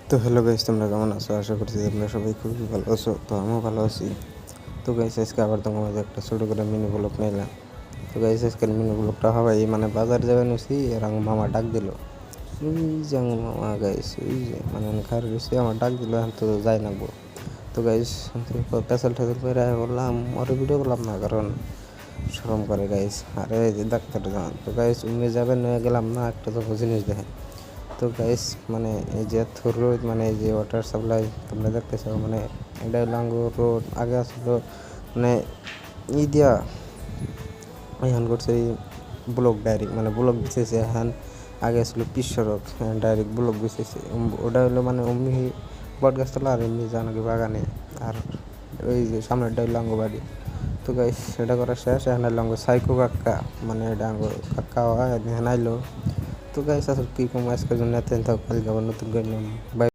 তো hello guys, তোমরা কেমন আছো? আশা করছি তোমরা সবাই খুবই ভালো আছো। তো আমিও ভালো আছি। তো গাইস, আজকে আবার তোমার মাঝে একটা ছোটো করে মিনি ব্লগ নিলাম। তো গাইস, আজকের মিনি ব্লগটা হবে মানে বাজার যাবেন হচ্ছি আর আমার মামা ডাক দিল। ওই যে আমার মামা গাইস, ওই যে মানে খার গেছি আমার ডাক দিল, এখন তো যাই নাকবো। তো গাইস, পেঁচাল টেচাল করে বললাম ওর ভিডিও করলাম না, কারণ শরম করে গাইস। আরে এই যে ডাক্তার যান, তো গাইস উমে যাবেন হয়ে গেলাম না, একটা তো জিনিস দেখেন। তো গাইস মানে এই যে থুর রোড, মানে এই যে ওয়াটার সাপ্লাই তোমরা দেখতেছো, মানে এটা লাঙ্গো রোড আগে আসলো, মানে ই দিয়া এখন করছে এই ব্লক ডাইরেক্ট, মানে ব্লক দিতেছে এখন। আগে আসলো পিস সড়ক, ডাইরেক্ট ব্লক দিতেছে। ওটা হলো মানে অমনি বট গাছতলা আর এমনি জানাকি বাগানে, আর ওই যে সামনেরটা হইলো আঙ্গ বাড়ি। তো গাইস সেটা করা শেষ, এখন আঙ্গ সাইকো কাক্কা, মানে এটা আঙ্গ কাক্কা হয়, এখন আইলো। তো গাইস আসলে কী কম আজকের জন্য এত কালকে আবার নতুন করে